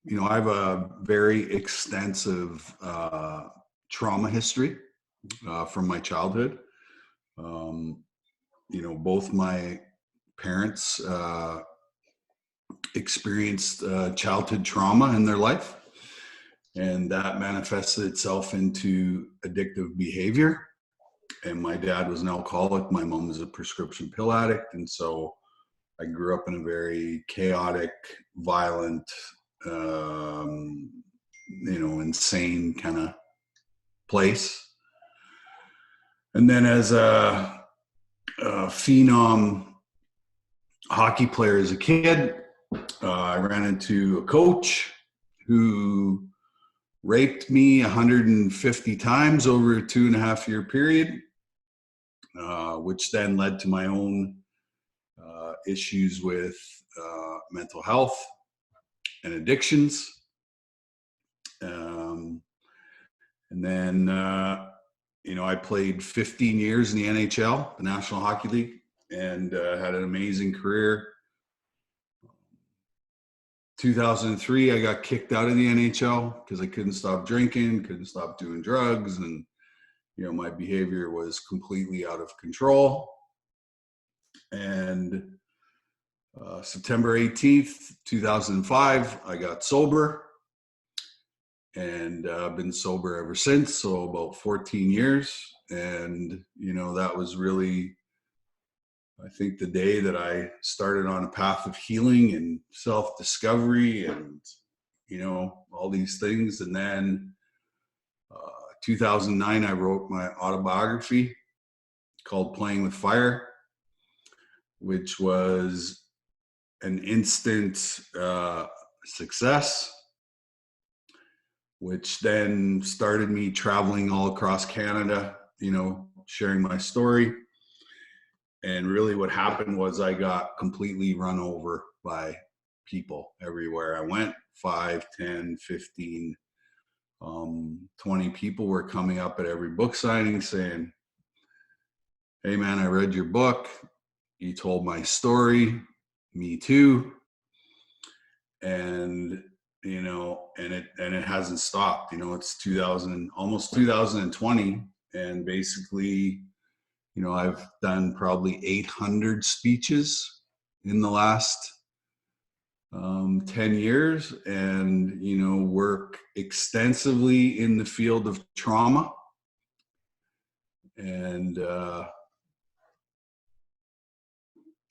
I have a very extensive trauma history from my childhood. Both my parents experienced childhood trauma in their life, and that manifested itself into addictive behavior. And my dad was an alcoholic. My mom was a prescription pill addict. And so I grew up in a very chaotic, violent, insane kind of place. And then as a phenom hockey player as a kid, I ran into a coach who raped me 150 times over a 2.5-year period, which then led to my own issues with mental health and addictions. And then, I played 15 years in the NHL, the National Hockey League, and had an amazing career. 2003, I got kicked out of the NHL because I couldn't stop drinking, couldn't stop doing drugs, and my behavior was completely out of control. And September 18th, 2005, I got sober, and I've been sober ever since, so about 14 years. And that was really, I think, the day that I started on a path of healing and self-discovery and, all these things. And then 2009, I wrote my autobiography called Playing with Fire, which was an instant success, which then started me traveling all across Canada, sharing my story. And really what happened was I got completely run over by people everywhere I went. 5, 10, 15, 20 people were coming up at every book signing saying, "Hey man, I read your book. You told my story. Me too." And, it hasn't stopped. It's almost 2020. And basically, I've done probably 800 speeches in the last 10 years, and, work extensively in the field of trauma. And, I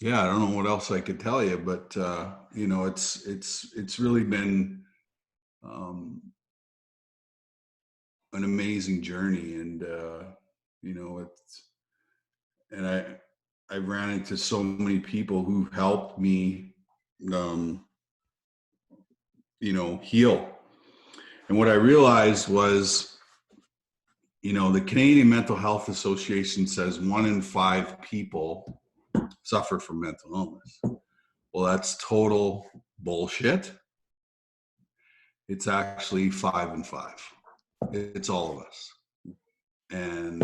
don't know what else I could tell you, but, it's really been an amazing journey. And, and I ran into so many people who helped me, heal. And what I realized was, the Canadian Mental Health Association says 1 in 5 people suffer from mental illness. Well, that's total bullshit. It's actually 5 in 5. It's all of us. And,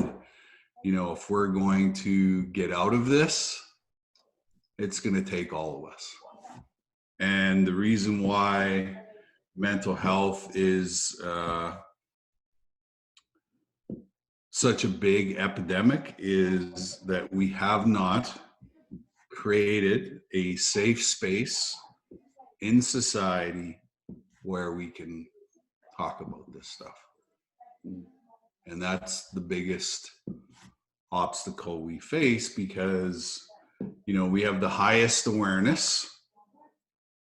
if we're going to get out of this, it's going to take all of us. And the reason why mental health is such a big epidemic is that we have not created a safe space in society where we can talk about this stuff. And that's the biggest obstacle we face, because, we have the highest awareness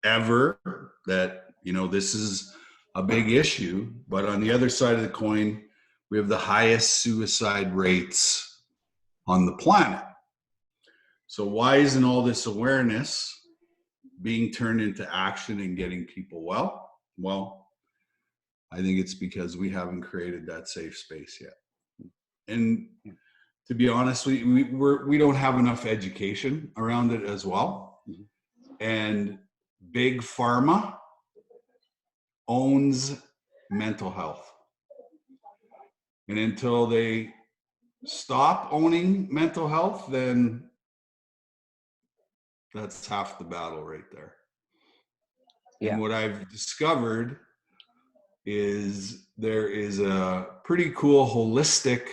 ever that, this is a big issue. But on the other side of the coin, we have the highest suicide rates on the planet. So why isn't all this awareness being turned into action and getting people well? Well, I think it's because we haven't created that safe space yet. And to be honest, we don't have enough education around it as well. And big pharma owns mental health. And until they stop owning mental health, then that's half the battle right there. And what I've discovered is there is a pretty cool holistic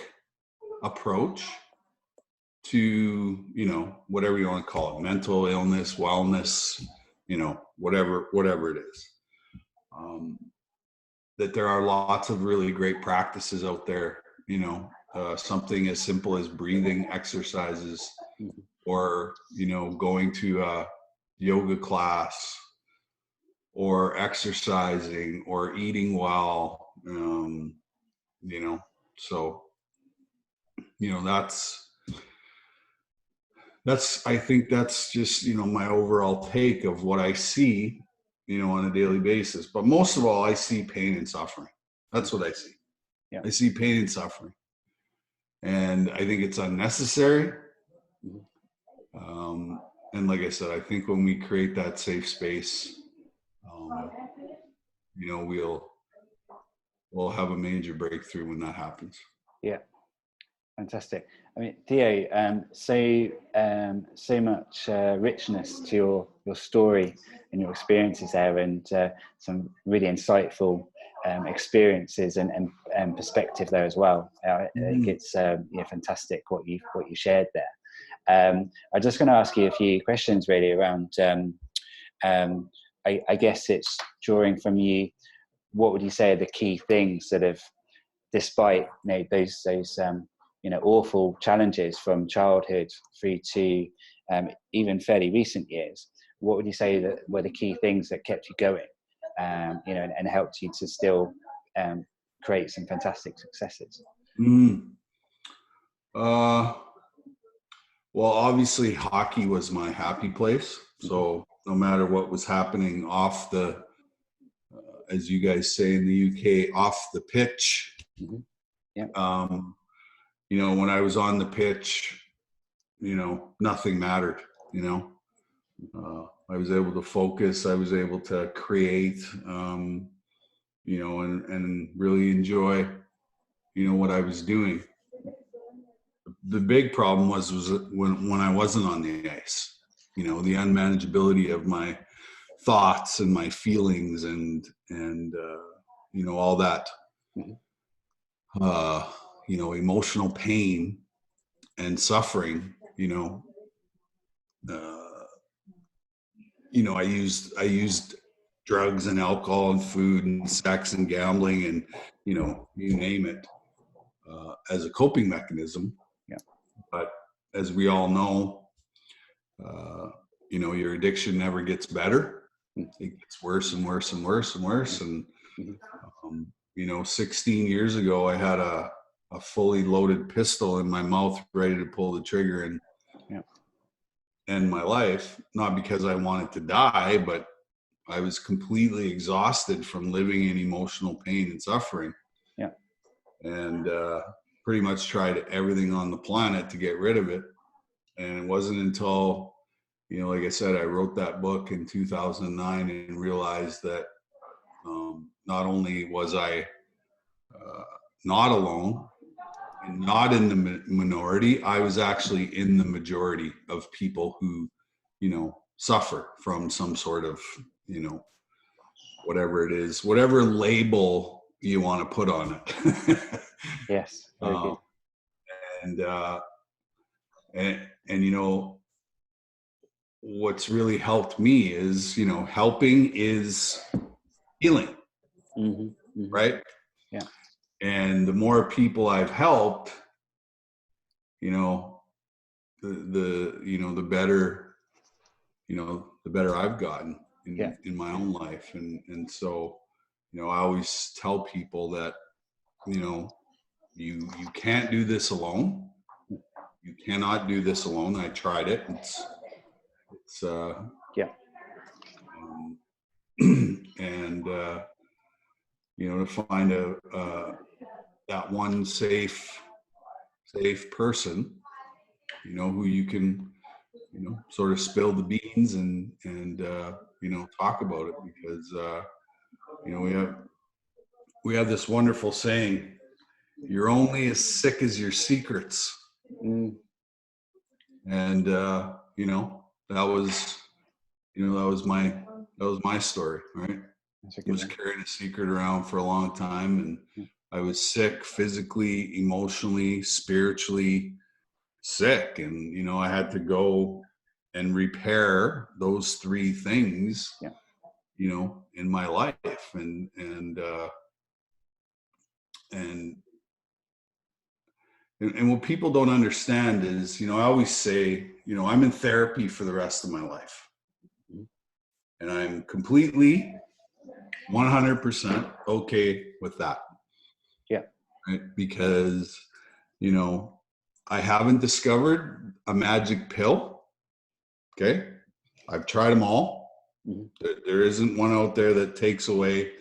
approach to, you know, whatever you want to call it, mental illness, wellness, you know, whatever it is. That there are lots of really great practices out there, you know, something as simple as breathing exercises, or, you know, going to a yoga class, or exercising, or eating well, you know, so, you know, I think that's just, you know, my overall take of what I see, you know, on a daily basis. But most of all, I see pain and suffering. That's what I see. Yeah. I see pain and suffering. And I think it's unnecessary. And like I said, I think when we create that safe space, you know, we'll have a major breakthrough when that happens. Yeah. Fantastic. I mean, Theo, so much richness to your story and your experiences there, and some really insightful experiences and perspective there as well. I think it's fantastic what you shared there. I'm just going to ask you a few questions really around. I guess it's drawing from you. What would you say are the key things that have, despite those awful challenges from childhood through to even fairly recent years, what would you say that were the key things that kept you going, and helped you to still create some fantastic successes? Well, obviously hockey was my happy place. So no matter what was happening off the, as you guys say in the UK, off the pitch, you know, when I was on the pitch, you know, nothing mattered, you know. I was able to focus, I was able to create, you know, and really enjoy, you know, what I was doing. The big problem was when I wasn't on the ice, you know, the unmanageability of my thoughts and my feelings and you know, all that, you know, emotional pain and suffering, you know, I used drugs and alcohol and food and sex and gambling and, you know, you name it, as a coping mechanism. Yeah. But as we all know, you know, your addiction never gets better. It gets worse and worse and worse and worse. And, you know, 16 years ago, I had a fully loaded pistol in my mouth, ready to pull the trigger and end my life. Not because I wanted to die, but I was completely exhausted from living in emotional pain and suffering. Yeah. And pretty much tried everything on the planet to get rid of it. And it wasn't until, you know, like I said, I wrote that book in 2009 and realized that not only was I not alone and not in the minority, I was actually in the majority of people who, you know, suffer from some sort of, you know, whatever it is, whatever label you want to put on it. Yes, very good. And you know, what's really helped me is, you know, helping is healing, right? Yeah. And the more people I've helped, you know, the better, you know, the better I've gotten in my own life. And so, you know, I always tell people that, you know, you can't do this alone. You cannot do this alone. I tried it. It's and you know, to find that one safe person, you know, who you can, you know, sort of spill the beans and you know, talk about it, because you know, we have this wonderful saying, you're only as sick as your secrets. And you know, that was That was my story, right? That's a I good was one. carrying a secret around for a long time, and I was sick physically, emotionally, spiritually sick. And, I had to go and repair those three things, Yeah. In my life. And what people don't understand is, I always say, I'm in therapy for the rest of my life. Mhm. And I'm completely 100% okay with that. Yeah. Right? Because, I haven't discovered a magic pill. Okay. I've tried them all. Mhm. There isn't one out there that takes away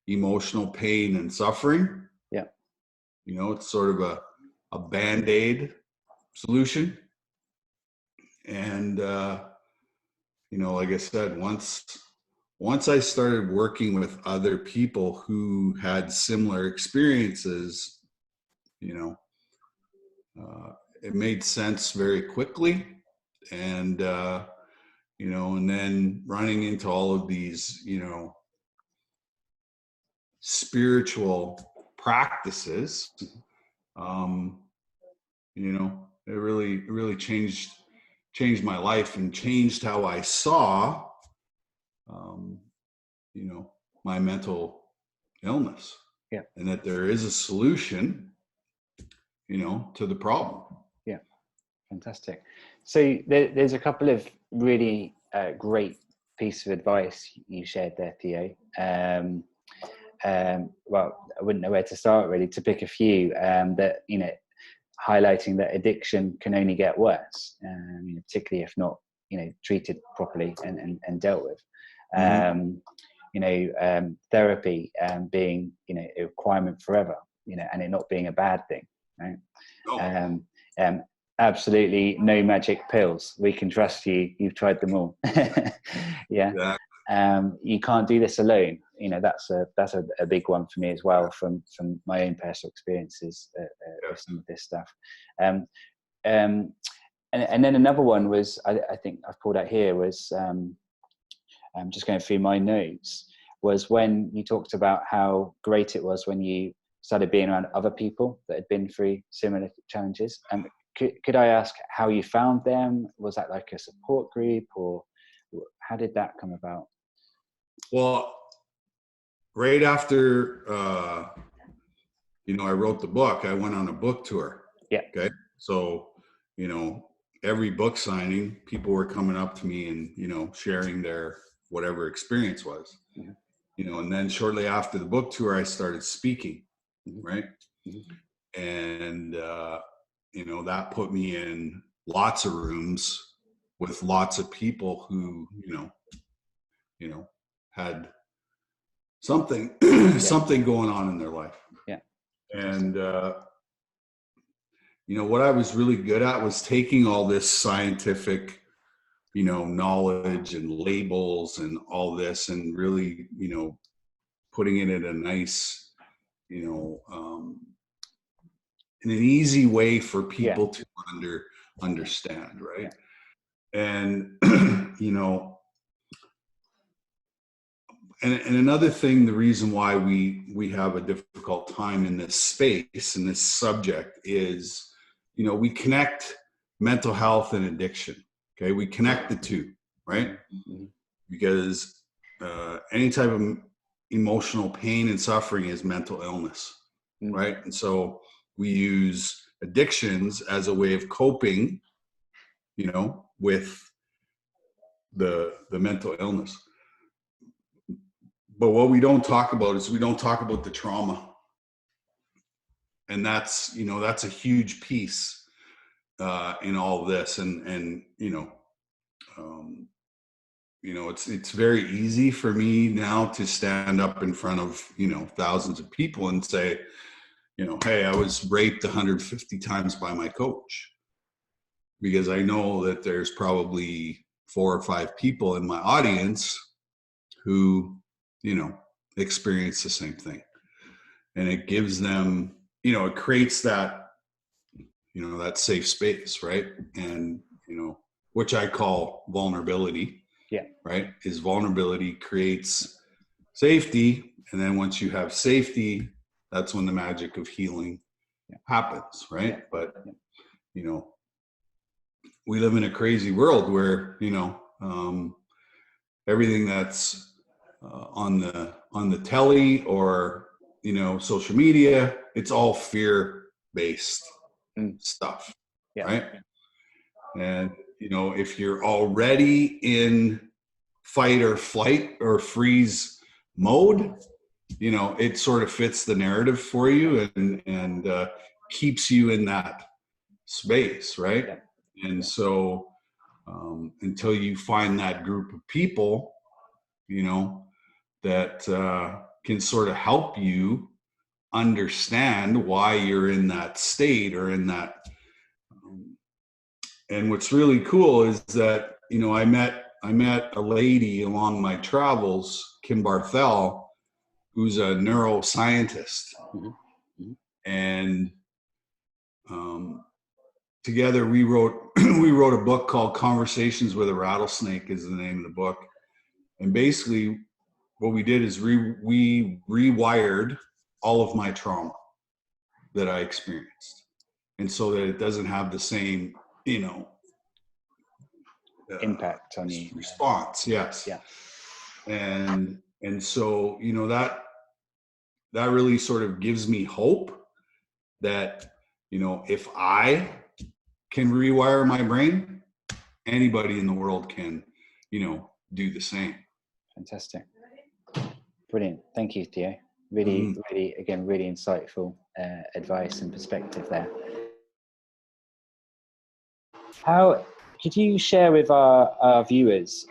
emotional pain and suffering. Yeah. It's sort of a Band-Aid solution. And, like I said, once I started working with other people who had similar experiences, it made sense very quickly. And, and then running into all of these, spiritual practices, it really changed my life and changed how I saw, um, my mental illness. Yeah. And that there is a solution, to the problem. Yeah. Fantastic. So there's a couple of really great pieces of advice you shared there, Theo. Well, I wouldn't know where to start really, to pick a few that, highlighting that addiction can only get worse, particularly if not, treated properly and dealt with. Therapy being, a requirement forever, and it not being a bad thing, right? Oh. Absolutely no magic pills. We can trust you. You've tried them all. Yeah. You can't do this alone. That's a big one for me as well, from my own personal experiences with some of this stuff. And then another one was, I think I've pulled out here, was I'm just going through my notes, was when you talked about how great it was when you started being around other people that had been through similar challenges. Could I ask how you found them? Was that like a support group, or how did that come about? Well, right after, I wrote the book, I went on a book tour. Yeah. Okay. So, every book signing, people were coming up to me and, sharing their whatever experience was, Mm-hmm. And then shortly after the book tour, I started speaking. Mm-hmm. Right. Mm-hmm. And, that put me in lots of rooms with lots of people who, had something, something going on in their life. Yeah. And, what I was really good at was taking all this scientific, knowledge and labels and all this, and really, putting it in a nice, in an easy way for people to understand. Right. Yeah. And, and another thing, the reason why we have a difficult time in this space, in this subject, is, we connect mental health and addiction. Okay. We connect the two, right? Mm-hmm. Because any type of emotional pain and suffering is mental illness, right? And so we use addictions as a way of coping, with the mental illness. But what we don't talk about is we don't talk about the trauma. And that's, that's a huge piece in all of this. And it's very easy for me now to stand up in front of, thousands of people and say, hey, I was raped 150 times by my coach. Because I know that there's probably 4 or 5 people in my audience who, experience the same thing. And it gives them, it creates that, that safe space, right? And, which I call vulnerability. Yeah. Right? Is vulnerability creates safety. And then once you have safety, that's when the magic of healing happens, right? Yeah. But, Yeah. you know, we live in a crazy world where, everything that's on the telly or, social media, it's all fear based Mm. stuff, Yeah. right? And, if you're already in fight or flight or freeze mode, it sort of fits the narrative for you and keeps you in that space, right? Yeah. And so until you find that group of people, that can sort of help you understand why you're in that state or in that. And what's really cool is that, I met a lady along my travels, Kim Barthel, who's a neuroscientist. Mm-hmm. Mm-hmm. And together we wrote we wrote a book called Conversations with a Rattlesnake is the name of the book. And basically what we did is we rewired all of my trauma that I experienced, and so that it doesn't have the same Impact on you. response. Yes. Yeah. And so that really sort of gives me hope that if I can rewire my brain, anybody in the world can do the same. Fantastic. Brilliant. Thank you, Theo. Really, again, really insightful advice and perspective there. How could you share with our viewers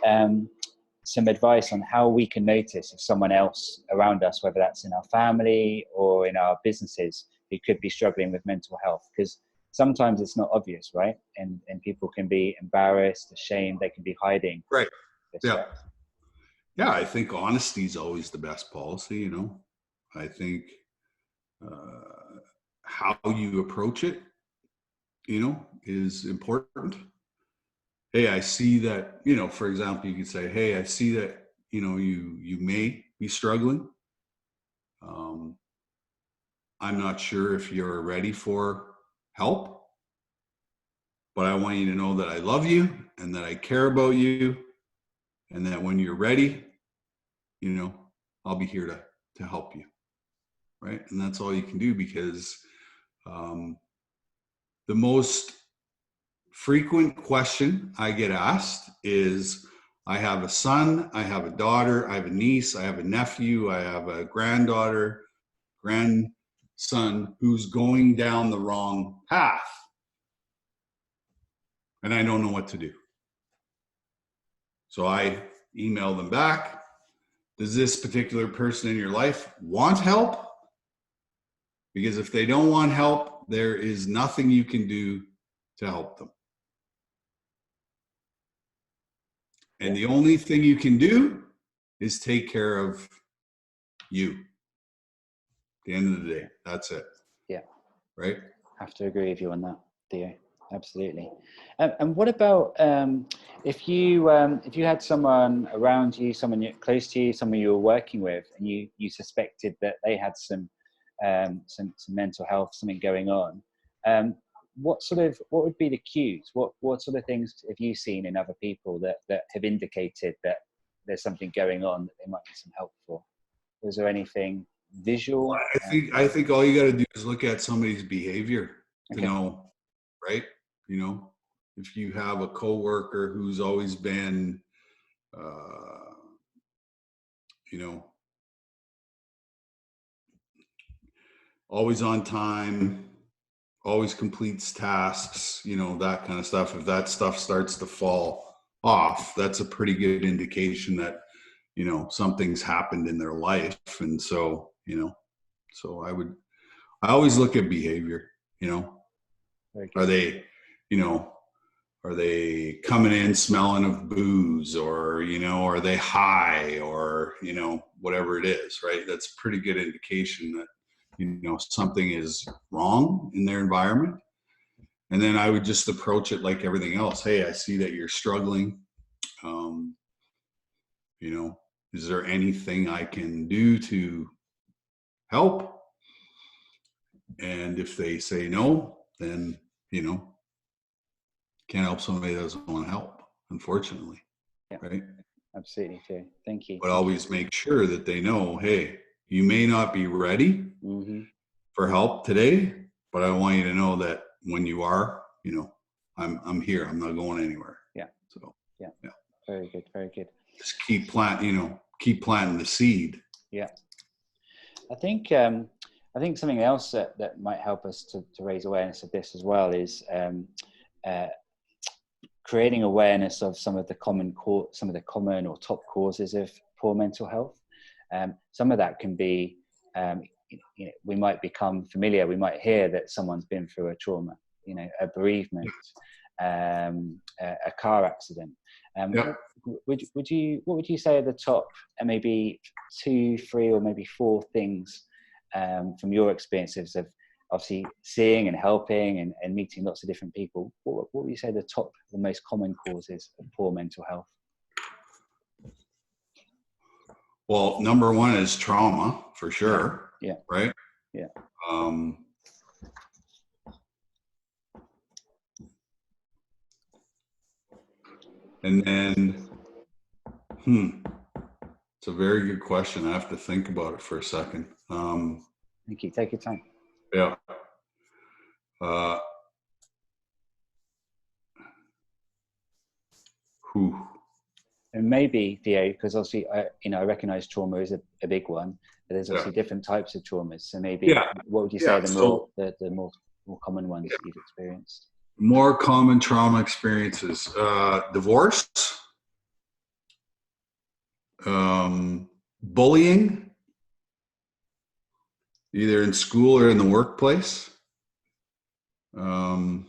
some advice on how we can notice if someone else around us, whether that's in our family or in our businesses, who could be struggling with mental health? Because sometimes it's not obvious, right? And people can be embarrassed, ashamed, they can be hiding. Right. Yeah. Yeah, I think honesty is always the best policy, I think how you approach it, is important. Hey, I see that, for example, you could say, hey, I see that, you may be struggling. I'm not sure if you're ready for help, but I want you to know that I love you and that I care about you, and that when you're ready, I'll be here to help you. Right. And that's all you can do, because the most frequent question I get asked is, I have a son, I have a daughter, I have a niece, I have a nephew, I have a granddaughter, grandson who's going down the wrong path, and I don't know what to do. So I email them back. Does this particular person in your life want help? Because if they don't want help, there is nothing you can do to help them. And the only thing you can do is take care of you. At the end of the day, that's it. Yeah. Right? Have to agree with you on that, Theo. Absolutely. And what about if you had someone around you, someone close to you, someone you were working with, and you suspected that they had some mental health, something going on? What would be the cues? What sort of things have you seen in other people that have indicated that there's something going on that they might need some help for? Was there anything visual? Well, I think all you got to do is look at somebody's behavior to know, right? If you have a coworker who's always been, always on time, always completes tasks, that kind of stuff. If that stuff starts to fall off, that's a pretty good indication that, something's happened in their life. And so, so I always look at behavior, are they, are they coming in smelling of booze, or, are they high, or, whatever it is, right? That's a pretty good indication that, something is wrong in their environment. And then I would just approach it like everything else. Hey, I see that you're struggling. you know, is there anything I can do to help? And if they say no, then, you know, can't help somebody that doesn't want to help, unfortunately. Yeah, right? absolutely, Theo. Thank you. But always make sure that they know, hey, you may not be ready Mm-hmm. for help today, but I want you to know that when you are, you know, I'm here. I'm not going anywhere. Yeah. So Yeah. yeah. Very good. Very good. Just keep planting the seed. Yeah. I think something else that might help us to raise awareness of this as well is creating awareness of some of the common or top causes of poor mental health. Some of that can be, we might become familiar. We might hear that someone's been through a trauma, a bereavement, a car accident. Yep. What would you say are the top, maybe 2, 3, or maybe 4 things from your experiences of obviously seeing and helping and meeting lots of different people? What would you say the most common causes of poor mental health? Well, number 1 is trauma, for sure. Yeah. Right. Yeah. And then, it's a very good question. I have to think about it for a second. Thank you. Take your time. Yeah. And maybe, Theo, because obviously, I recognize trauma is a big one, but there's obviously different types of traumas. So maybe, what would you say are the more common ones that you've experienced? More common trauma experiences: divorce, bullying, either in school or in the workplace. And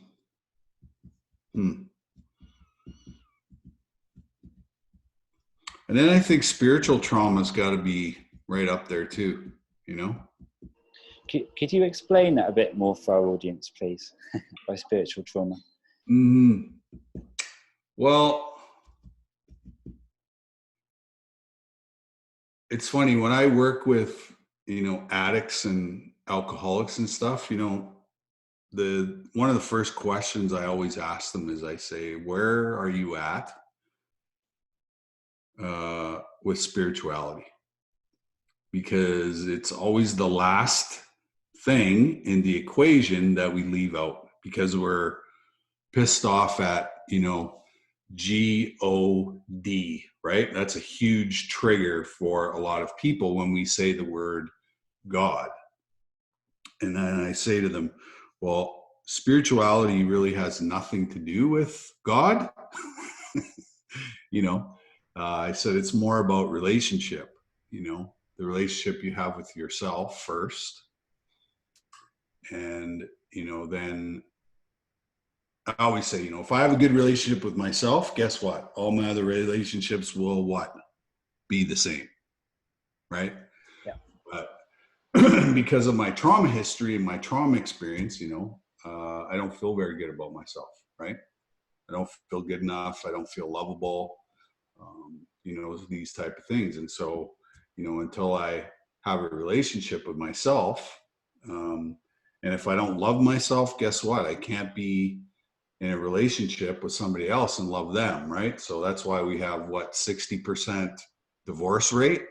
then I think spiritual trauma's got to be right up there too, Could you explain that a bit more for our audience, please, by spiritual trauma? Well, it's funny when I work with, addicts and alcoholics and stuff, one of the first questions I always ask them is I say, where are you at with spirituality? Because it's always the last thing in the equation that we leave out because we're pissed off at, God, right? That's a huge trigger for a lot of people when we say the word God. And then I say to them, well, spirituality really has nothing to do with God. I said it's more about relationship, the relationship you have with yourself first. And, then I always say, if I have a good relationship with myself, guess what? All my other relationships will be the same. Right. Yeah. But because of my trauma history and my trauma experience, I don't feel very good about myself. Right. I don't feel good enough. I don't feel lovable. These type of things. And so, until I have a relationship with myself, and if I don't love myself, guess what? I can't be in a relationship with somebody else and love them, right? So that's why we have 60% divorce rate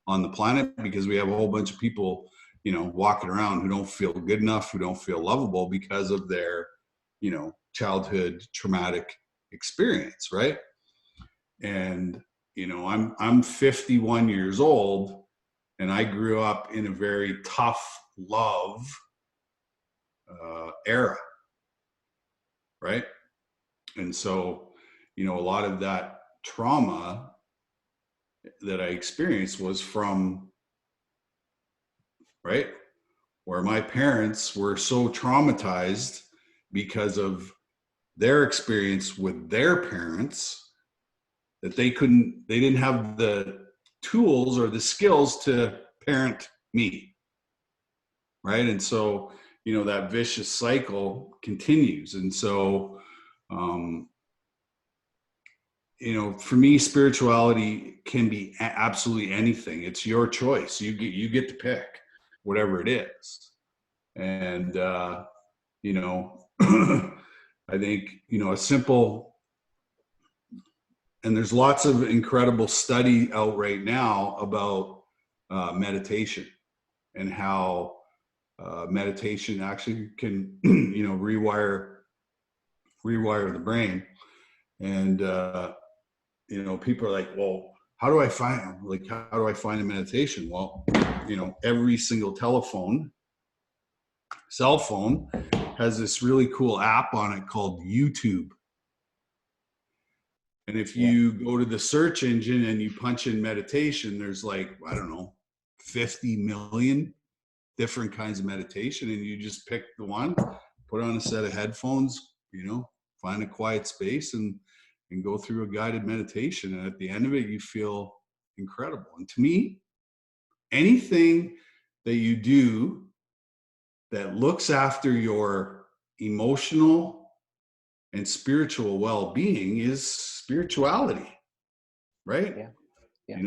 on the planet, because we have a whole bunch of people, walking around who don't feel good enough, who don't feel lovable because of their, childhood traumatic experience, right? And I'm 51 years old, and I grew up in a very tough love era, right? And so, a lot of that trauma that I experienced was from, right, where my parents were so traumatized because of their experience with their parents that they didn't have the tools or the skills to parent me. Right. And so, that vicious cycle continues. And so, for me, spirituality can be absolutely anything. It's your choice. You get to pick whatever it is. And, I think, a simple, and there's lots of incredible study out right now about meditation and how meditation actually can, rewire the brain. And, people are like, well, how do I find a meditation? Well, every single cell phone has this really cool app on it called YouTube. And if you go to the search engine and you punch in meditation, there's like, I don't know, 50 million different kinds of meditation. And you just pick the one, put on a set of headphones, find a quiet space and go through a guided meditation. And at the end of it, you feel incredible. And to me, anything that you do that looks after your emotional and spiritual well-being is spirituality, right? Yeah.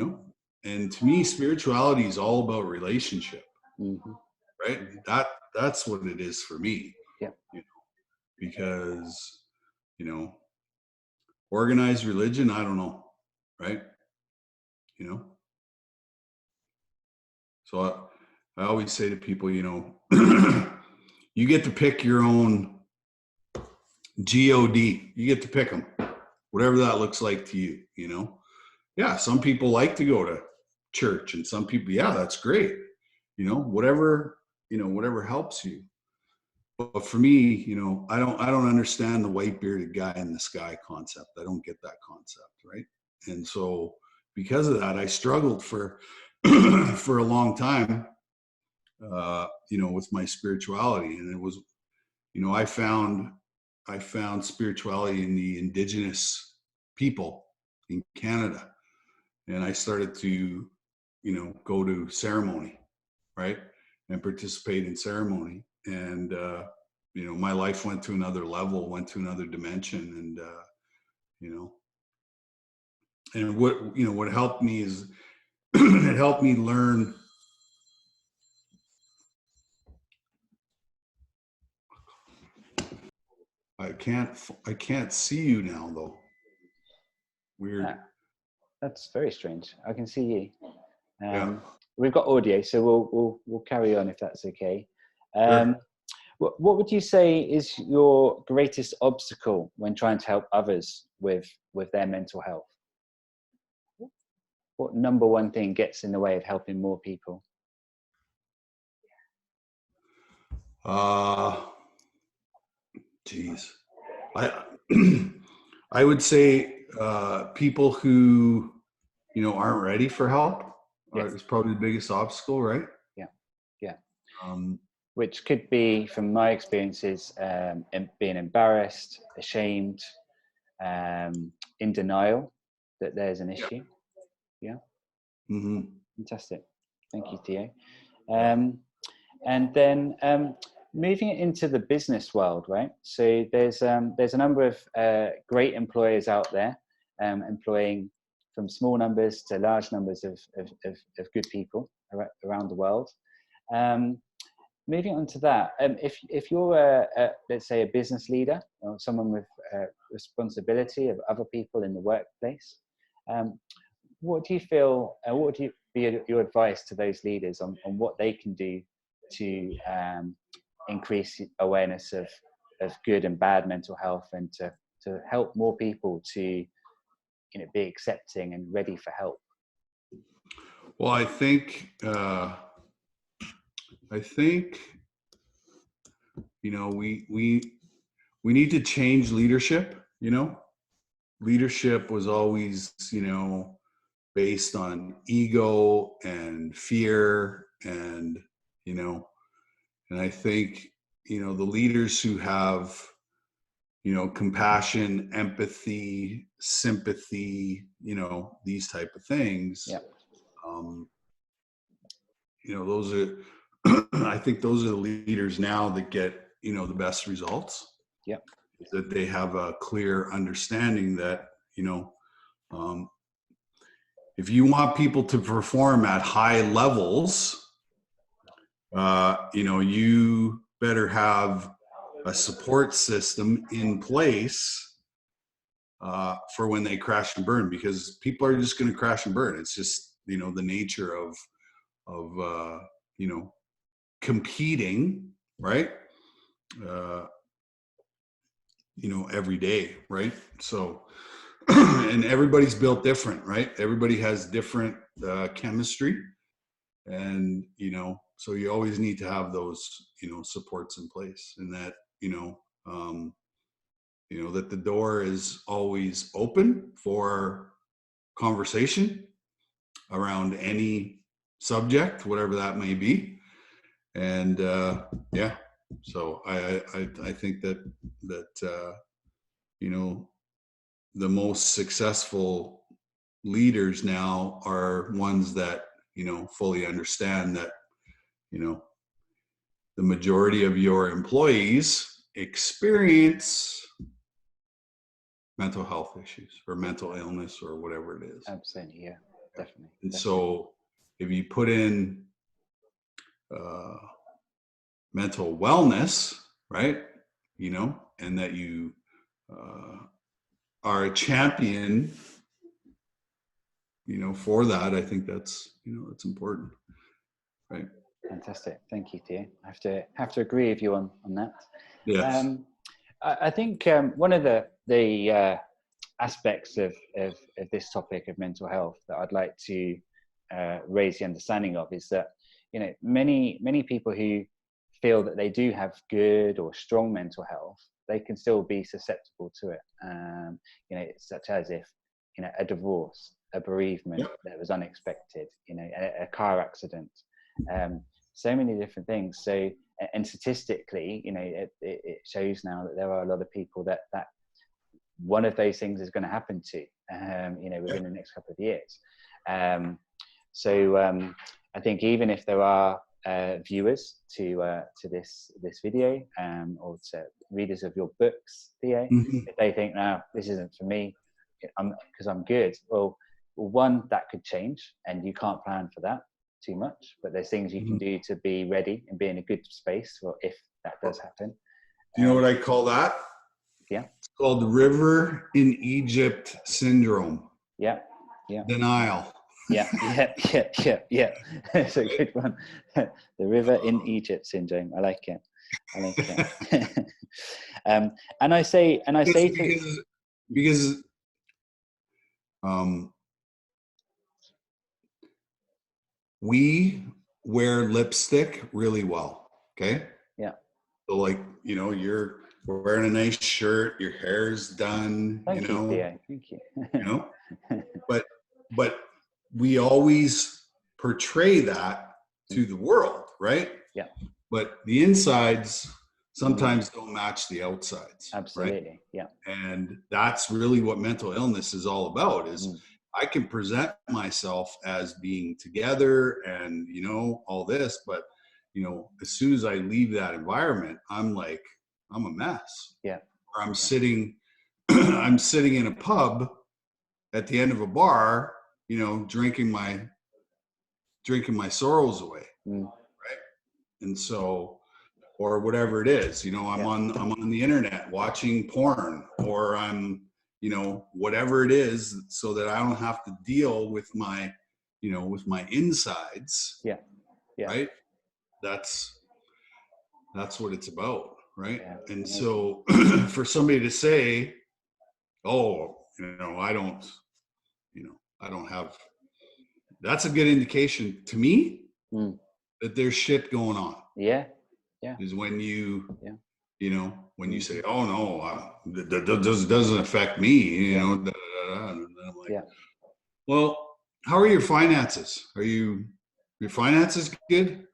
And to me, spirituality is all about relationship, right? That's what it is for me. Yeah. Because, organized religion, I don't know, right? So I always say to people, you get to pick your own GOD. You get to pick them, whatever that looks like to you, Yeah, some people like to go to church and some people, yeah, that's great. Whatever helps you. But for me, I don't understand the white bearded guy in the sky concept. I don't get that concept, right? And so because of that, I struggled for for a long time, with my spirituality. And it was, I found spirituality in the Indigenous people in Canada. And I started to, go to ceremony, right? And participate in ceremony. And, my life went to another level, went to another dimension. And, and what helped me is it helped me learn I can't see you now though. Weird. Ah, that's very strange. I can see you. Yeah. We've got audio, so we'll carry on if that's okay. Sure. What would you say is your greatest obstacle when trying to help others with their mental health? What number one thing gets in the way of helping more people? Geez. I I would say people who aren't ready for help is probably the biggest obstacle, right? Yeah. Um, Which could be, from my experiences, being embarrassed, ashamed, in denial that there's an issue. Yeah. mm-hmm. Fantastic. Thank you, Theo. And then moving it into the business world, right? So there's a number of great employers out there, employing from small numbers to large numbers of good people around the world. Moving on to that, if you're let's say a business leader or someone with responsibility of other people in the workplace, what do you feel? What would you be your advice to those leaders on what they can do to increase awareness of good and bad mental health, and to help more people to be accepting and ready for help? Well, I think we need to change leadership. Leadership was always based on ego and fear, and and I think the leaders who have compassion, empathy, sympathy, these type of things. Yeah. Those are I think those are the leaders now that get the best results. Yeah. That they have a clear understanding that Um, if you want people to perform at high levels, you better have a support system in place for when they crash and burn, because people are just going to crash and burn. It's just, the nature of competing, right? Every day, right? So, and everybody's built different, right? Everybody has different chemistry, and so you always need to have those supports in place, and that that the door is always open for conversation around any subject, whatever that may be. And yeah, so I think that the most successful leaders now are ones that fully understand that the majority of your employees experience mental health issues or mental illness or whatever it is. Absolutely, yeah, definitely. And definitely. so if you put in mental wellness, right, and that you are a champion, for that, I think that's, that's important, right? Fantastic, thank you, Theo. I have to agree with you on that. Yes. I think one of the aspects of this topic of mental health that I'd like to raise the understanding of is that many people who feel that they do have good or strong mental health, they can still be susceptible to it. Such as if a divorce, a bereavement that was unexpected, a car accident, so many different things. So, and statistically, it shows now that there are a lot of people that one of those things is going to happen to, within the next couple of years. I think even if there are viewers to this video, or to readers of your books, Theo, if they think, no, this isn't for me, because I'm good. Well, one, that could change, and you can't plan for that too much. But there's things you can do to be ready and be in a good space for if that does happen. Do you know what I call that? Yeah. It's called River in Egypt syndrome. Yeah. Yeah. Denial. Yeah. It's a good one. The River in Egypt syndrome. I like it. And I say because we wear lipstick really well. Okay. Yeah. So like, you're wearing a nice shirt, your hair's done, Thank you, Theo. Thank you. but we always portray that to the world, right? Yeah. But the insides sometimes don't match the outsides. Absolutely. Right? Yeah. And that's really what mental illness is all about, is I can present myself as being together and, all this, but, as soon as I leave that environment, I'm a mess. Yeah. Or I'm sitting, I'm sitting in a pub at the end of a bar, drinking my sorrows away. Right. And so, or whatever it is, I'm on the internet watching porn, or I'm, whatever it is, so that I don't have to deal with my, with my insides. Yeah. Yeah. Right. That's what it's about. Right. Yeah. And so for somebody to say, oh, I don't have, that's a good indication to me that there's shit going on. Yeah. Yeah. Is when you, when you say, oh no, that doesn't affect me, and I'm like, well, how are your finances? Are your finances good?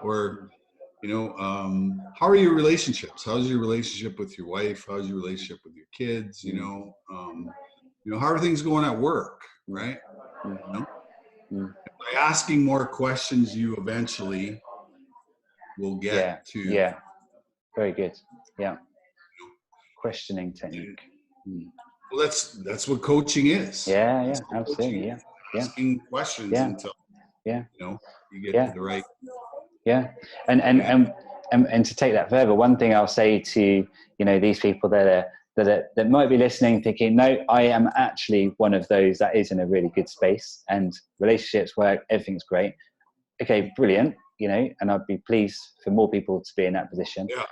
Or, how are your relationships? How's your relationship with your wife? How's your relationship with your kids? How are things going at work? Right. By asking more questions, you eventually will get to. Yeah. Very good. Yeah. Questioning technique. Well, that's what coaching is. Yeah, yeah, That's what coaching absolutely. Yeah, is. yeah, Asking questions yeah, until, yeah, you get to yeah, the right. yeah. And to take that further, one thing I'll say to, these people that might be listening thinking, no, I am actually one of those that is in a really good space and relationships work, everything's great. Okay, brilliant, and I'd be pleased for more people to be in that position. Yeah,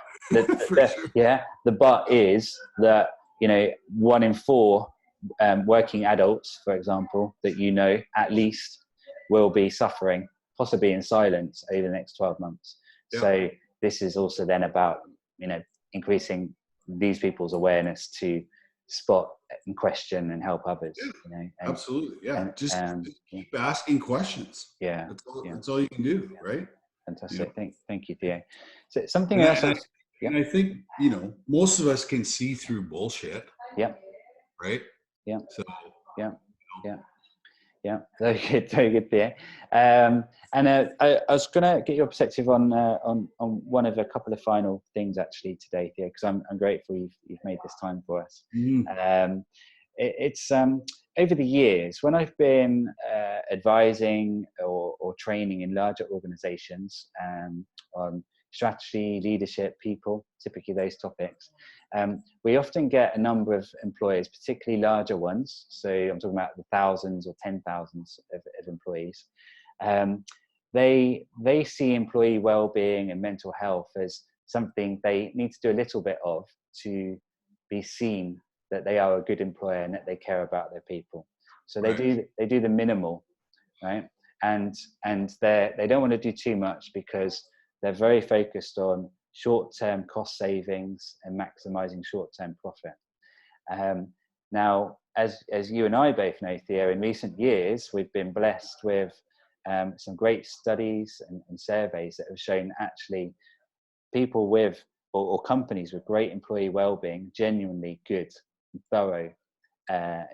for sure. The but is that, 1 in 4 working adults, for example, that at least will be suffering, possibly in silence, over the next 12 months. Yeah. So this is also then about, increasing these people's awareness to spot and question and help others. Yeah, absolutely. Yeah, just yeah. keep asking questions. Yeah, That's all you can do, right? Fantastic. Thank you, Theo. So something And else. I think, most of us can see through bullshit, Yeah. right? Yeah. So Yeah. Yeah. Yeah. Very good. Very good, Theo. I was going to get your perspective on one of a couple of final things actually today, Theo, because I'm grateful you've made this time for us. It's over the years when I've been advising or training in larger organizations on strategy, leadership, people, typically those topics, we often get a number of employers, particularly larger ones. So I'm talking about the thousands or 10,000s of employees. They see employee well-being and mental health as something they need to do a little bit of to be seen that they are a good employer and that they care about their people. So they do the minimal, right? And they don't want to do too much because they're very focused on short-term cost savings and maximizing short-term profit. Now, as you and I both know, Theo, in recent years, we've been blessed with some great studies and surveys that have shown actually people with or companies with great employee well-being, genuinely good, thorough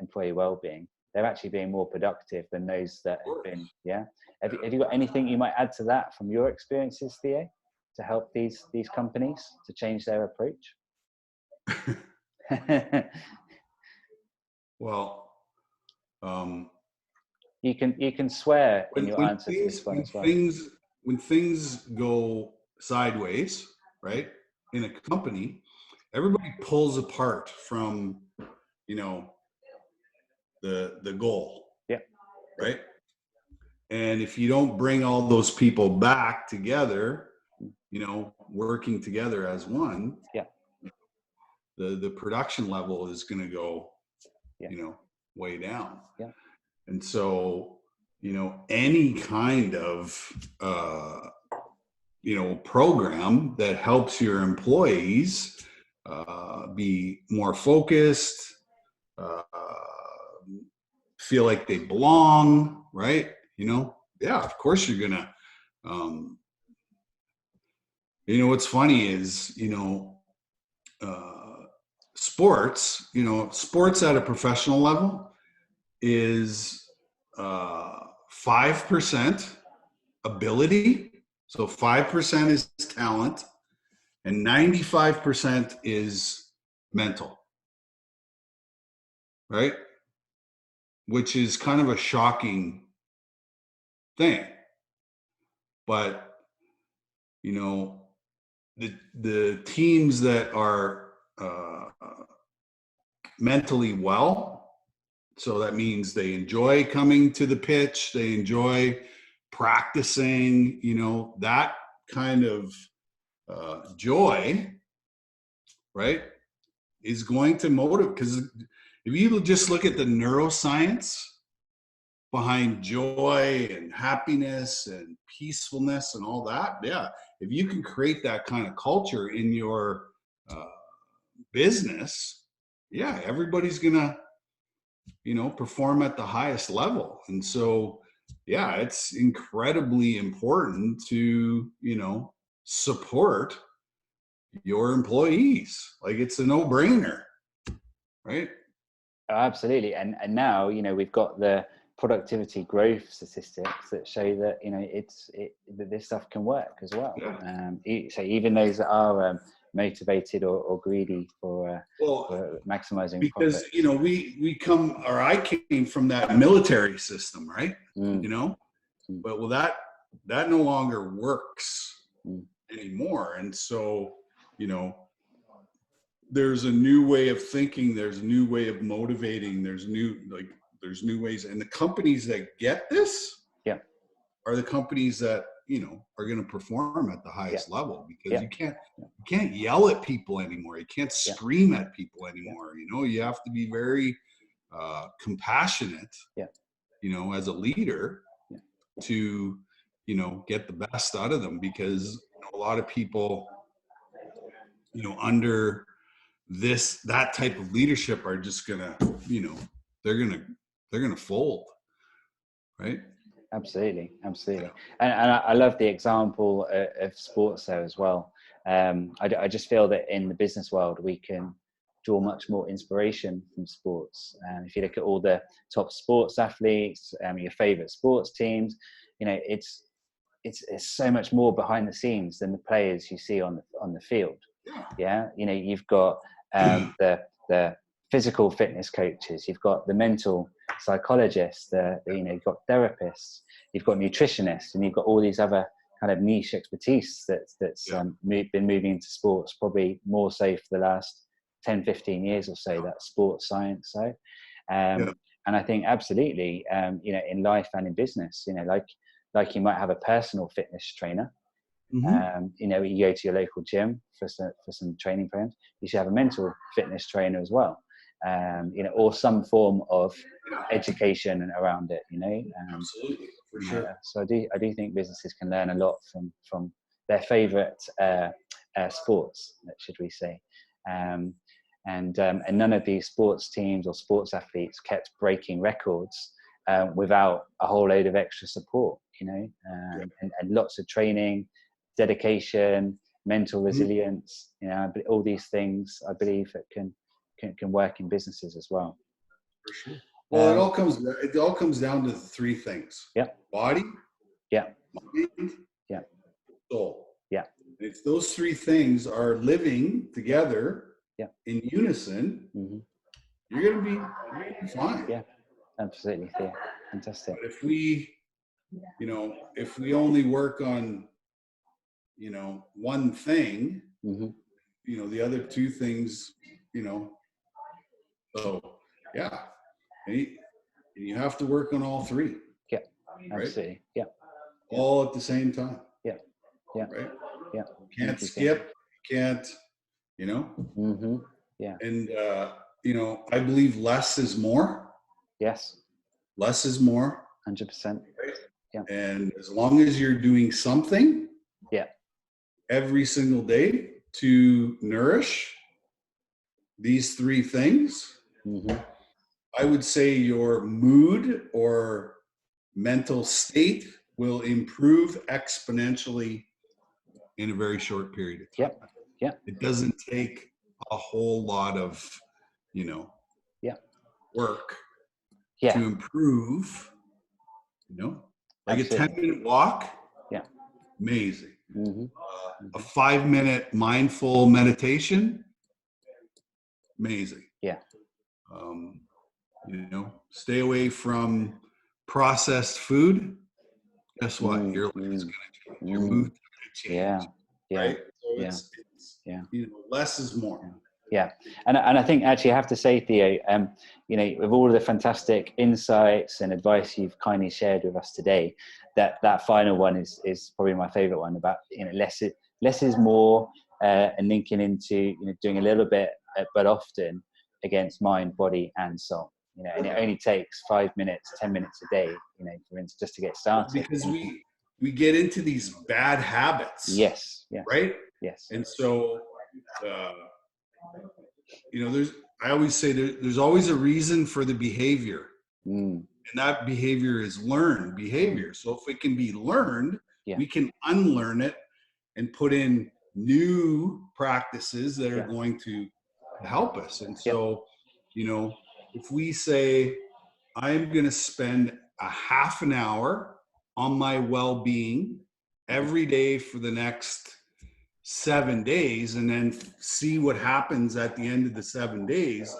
employee well-being, they're actually being more productive than those that have been. Yeah. Have you got anything you might add to that from your experiences, Theo, to help these companies to change their approach? Well, you can swear in your answer to this one as well. When things go sideways, right, in a company, everybody pulls apart from, the goal. Yeah. Right. And if you don't bring all those people back together, working together as one, yeah, the production level is going to go, yeah, way down. Yeah. And so, any kind of, program that helps your employees be more focused, feel like they belong, right? Of course you're gonna, what's funny is, sports, sports at a professional level is 5% ability. So 5% is talent and 95% is mental, right? Which is kind of a shocking thing. But, the teams that are mentally well, so that means they enjoy coming to the pitch, they enjoy practicing, that kind of joy, right, is going to motivate. Because if you just look at the neuroscience behind joy and happiness and peacefulness and all that, if you can create that kind of culture in your business, everybody's gonna perform at the highest level. And so it's incredibly important to support your employees. Like, it's a no-brainer, right? Oh, absolutely. And now we've got the productivity growth statistics that show that, you know, that this stuff can work as well. So even those that are motivated or greedy for maximizing because profits. you know, I came from that military system, right? You know, but that no longer works anymore. And so, you know, there's a new way of thinking, there's a new way of motivating, there's new ways, and the companies that get this are the companies that, you know, are going to perform at the highest level, because you can't yell at people anymore, you can't scream at people anymore. You know, you have to be very compassionate, you know, as a leader to, you know, get the best out of them, because, you know, a lot of people, you know, under that type of leadership are just gonna, you know, they're gonna fold, right? Absolutely. And I love the example of sports there as well. I just feel that in the business world, we can draw much more inspiration from sports. If you look at all the top sports athletes, your favorite sports teams, you know, it's so much more behind the scenes than the players you see on the field. Yeah. You know, you've got the physical fitness coaches, you've got the mental psychologists, you know, you've got therapists, you've got nutritionists, and you've got all these other kind of niche expertise that's been moving into sports, probably more so for the last 10, 15 years or so, that sports science side. And I think absolutely, you know, in life and in business, you know, like you might have a personal fitness trainer. You know, you go to your local gym for some training programs, you should have a mental fitness trainer as well. You know, or some form of education around it, you know. Absolutely, for sure. So I do think businesses can learn a lot from their favorite sports, should we say. And none of these sports teams or sports athletes kept breaking records without a whole load of extra support, you know, and lots of training, dedication, mental resilience, you know, all these things I believe that can work in businesses as well. For sure. Well, it all comes down to the three things. Body, mind, soul. If those three things are living together in unison, you're gonna be fine. Absolutely. Fantastic. But if we only work on, you know, one thing, you know, the other two things, you know, so and you have to work on all three. Absolutely. Right? All at the same time. Right? You can't skip, you can't, you know. And you know, I believe less is more. Less is more. 100%. Right? And as long as you're doing something every single day to nourish these three things, I would say your mood or mental state will improve exponentially in a very short period of time. It doesn't take a whole lot of, you know, work to improve, you know, like absolutely. A 10-minute walk. Amazing. A 5-minute mindful meditation. Amazing. You know, stay away from processed food. Guess what? Your life is going to change. Your mood is going to change. Right? So it's you know, less is more. And I think actually I have to say, Theo, you know, with all of the fantastic insights and advice you've kindly shared with us today, that final one is probably my favorite one, about, you know, less is more, and linking into, you know, doing a little bit but often against mind, body and soul. You know, and it only takes 5 minutes, 10 minutes a day, you know, for instance, just to get started. Because we get into these bad habits. Right? And so, you know, I always say there's always a reason for the behavior. And that behavior is learned behavior. So if it can be learned, we can unlearn it and put in new practices that are going to help us. And so, you know, if we say, I'm going to spend a half an hour on my well-being every day for the next 7 days, and then see what happens at the end of the 7 days.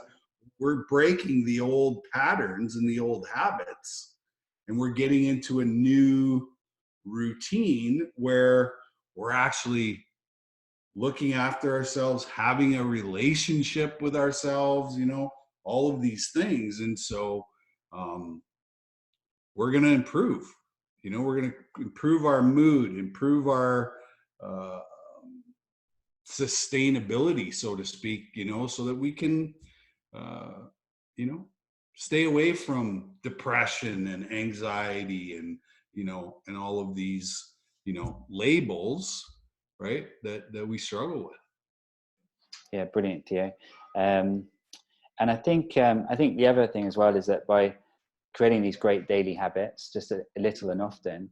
We're breaking the old patterns and the old habits, and we're getting into a new routine where we're actually looking after ourselves, having a relationship with ourselves, you know, all of these things. And so we're going to improve, you know, we're going to improve our mood, improve our uh, sustainability, so to speak, you know, so that we can, you know, stay away from depression and anxiety and, you know, and all of these, you know, labels, right, that we struggle with. Yeah, brilliant, Theo. And I think the other thing as well is that by creating these great daily habits, just a little and often,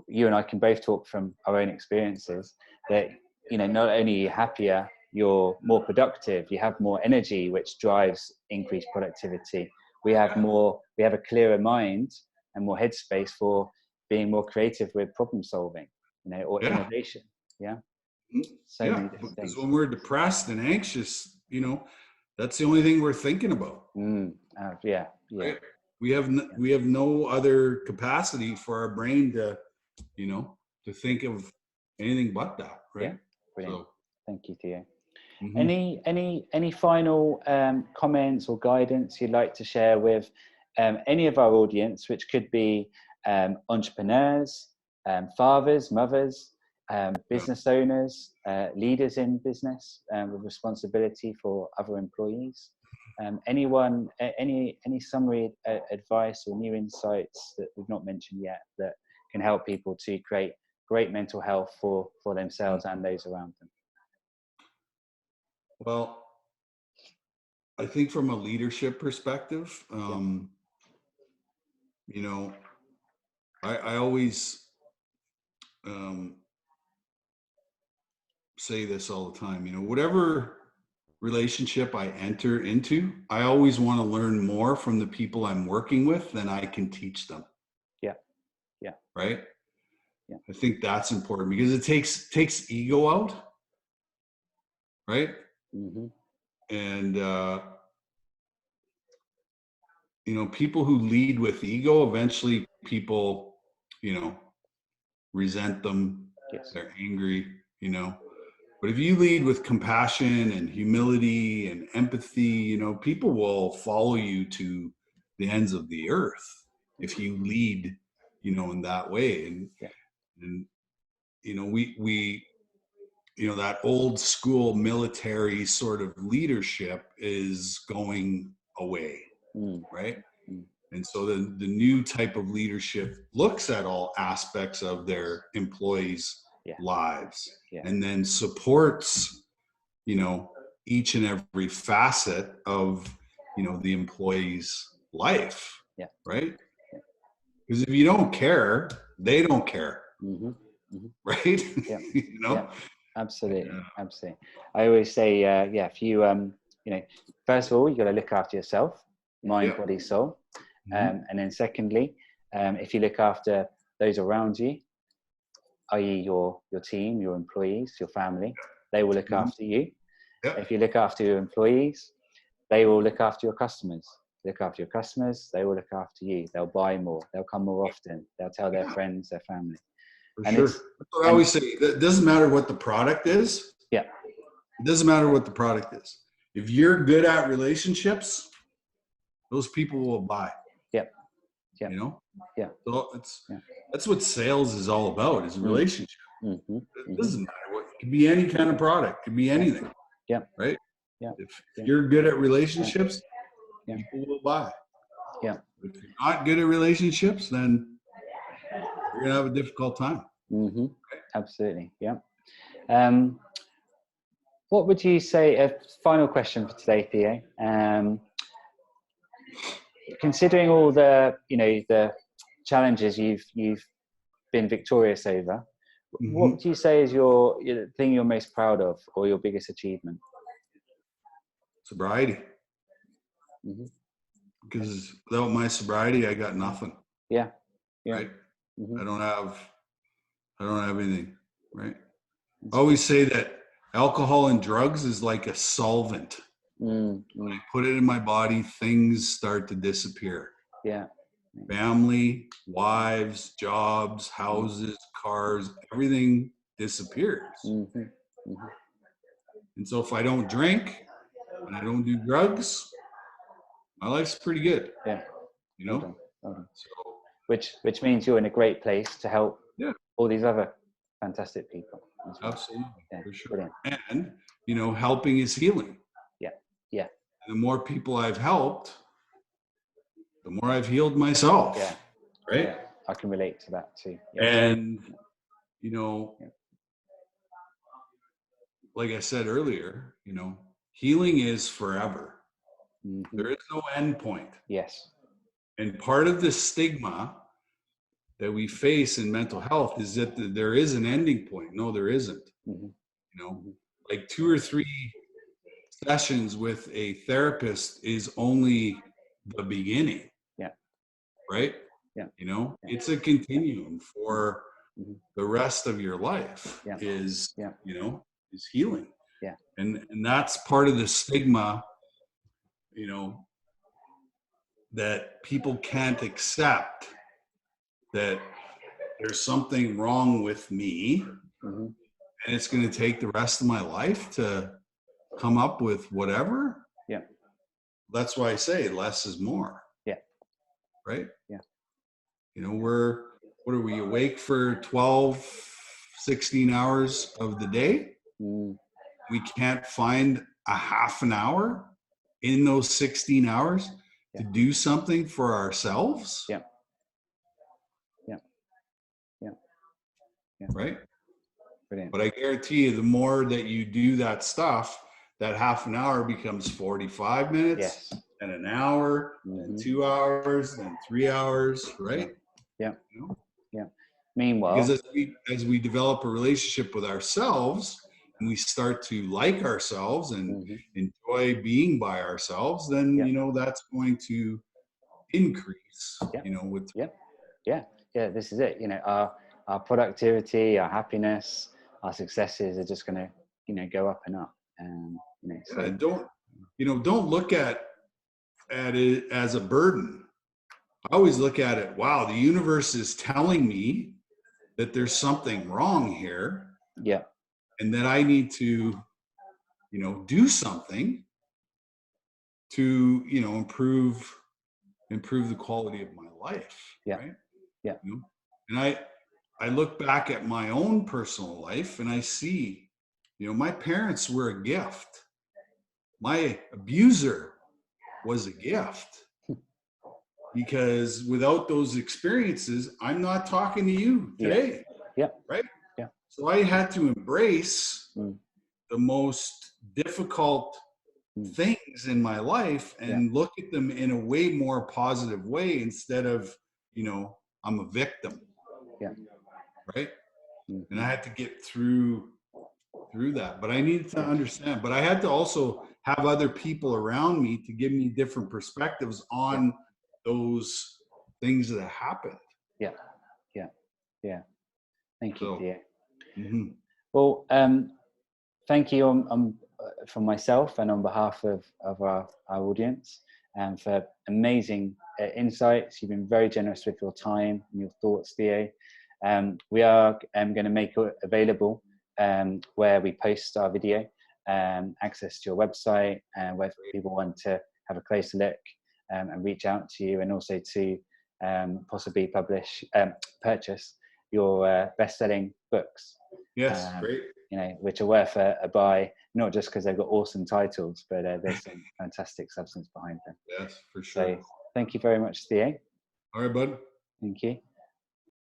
you and I can both talk from our own experiences that, you know, not only are you happier, you're more productive, you have more energy, which drives increased productivity. We have a clearer mind and more headspace for being more creative with problem solving, you know, or innovation. Yeah. So many different because things. when we're depressed and anxious, you know, that's the only thing we're thinking about. Right? We have no other capacity for our brain to, you know, to think of anything but that, right? Yeah, brilliant. So, thank you, Theo. Any final comments or guidance you'd like to share with any of our audience, which could be entrepreneurs, fathers, mothers, business owners, leaders in business with responsibility for other employees? Any summary advice or new insights that we've not mentioned yet that can help people to create great mental health for themselves and those around them? Well, I think from a leadership perspective, you know, I always say this all the time, you know, whatever relationship I enter into, I always want to learn more from the people I'm working with than I can teach them. Yeah. Right. Yeah. I think that's important because it takes ego out. Right. And, you know, people who lead with ego, eventually people, you know, resent them. They're angry, you know. But if you lead with compassion and humility and empathy, you know, people will follow you to the ends of the earth if you lead, you know, in that way. And you know, we you know, that old school military sort of leadership is going away, right? And so the new type of leadership looks at all aspects of their employees' lives and then supports, you know, each and every facet of, you know, the employee's life, right? Because if you don't care, they don't care, right? You know? Absolutely. I always say, if you, you know, first of all, you got to look after yourself, mind, body, soul. And then secondly, if you look after those around you, i.e. your team, your employees, your family, they will look after you. If you look after your employees, they will look after your customers. Look after your customers, they will look after you. They'll buy more. They'll come more often. They'll tell their friends, their family. For sure. That's what I always say. It doesn't matter what the product is. Yeah. It doesn't matter what the product is. If you're good at relationships, those people will buy. You know? So that's what sales is all about, is a relationship. It doesn't matter what. It could be any kind of product. It could be anything. Right? If you're good at relationships, people will buy. If you're not good at relationships, then you're going to have a difficult time. Absolutely. What would you say, a final question for today, Theo, considering all the, you know, the challenges you've been victorious over, what would you say is your thing you're most proud of or your biggest achievement? Sobriety. because without my sobriety, I got nothing. Yeah. Yeah. Right? Mm-hmm. I don't have anything. Right? I always say that alcohol and drugs is like a solvent. Mm-hmm. When I put it in my body, things start to disappear. Yeah. Family, wives, jobs, houses, cars, everything disappears. Mm-hmm. Mm-hmm. And so if I don't drink and I don't do drugs, my life's pretty good. Yeah. You Well know? done. Well done. So Which means you're in a great place to help yeah, all these other fantastic people as well. absolutely. Yeah. For sure. Brilliant. And helping is healing. Yeah. Yeah. And the more people I've helped, the more I've healed myself. Yeah. Right? Yeah. I can relate to that too. Yeah. And like I said earlier, healing is forever. Mm-hmm. There is no end point. Yes. And part of the stigma that we face in mental health is that there is an ending point. No, there isn't. Mm-hmm. Mm-hmm. Like 2 or 3 sessions with a therapist is only the beginning. Yeah. Right? Yeah. It's a continuum for mm-hmm. the rest of your life is healing. Yeah. And that's part of the stigma, that people can't accept that there's something wrong with me, mm-hmm. and it's going to take the rest of my life to come up with whatever. Yeah. That's why I say less is more. Yeah. Right? Yeah. What are we awake for 12, 16 hours of the day? Mm. We can't find a half an hour in those 16 hours to do something for ourselves. Yeah. Yeah. Yeah. Yeah. Right? Brilliant. But I guarantee you, the more that you do that stuff, that half an hour becomes 45 minutes, and an hour, mm-hmm. and 2 hours, and 3 hours, right? Yeah. Yeah. Meanwhile, because as we develop a relationship with ourselves, and we start to like ourselves and mm-hmm. enjoy being by ourselves, then that's going to increase. With this is it. Our productivity, our happiness, our successes are just going to go up and up. And don't look at it as a burden. I always look at it, wow, the universe is telling me that there's something wrong here. Yeah. And that I need to, do something to, improve the quality of my life. Yeah. Right? Yeah. And I look back at my own personal life and I see, my parents were a gift. My abuser was a gift. Because without those experiences, I'm not talking to you today. Yeah. Right? Yeah. So I had to embrace the most difficult things in my life and look at them in a way more positive way instead of, I'm a victim. Yeah. Right? Mm-hmm. And I had to get through that. But I needed to understand. But I had to also have other people around me to give me different perspectives on those things that happened. Yeah. Yeah. Yeah. Thank you, Theo. Mm-hmm. Well, thank you from myself and on behalf of our audience, and for amazing insights. You've been very generous with your time and your thoughts, Theo. We are going to make it available where we post our video, access to your website, where people want to have a closer look and reach out to you, and also to possibly purchase your best-selling books. Yes, great. Which are worth a buy, not just because they've got awesome titles, but there's some fantastic substance behind them. Yes, for sure. So thank you very much, Theo. All right, bud. Thank you.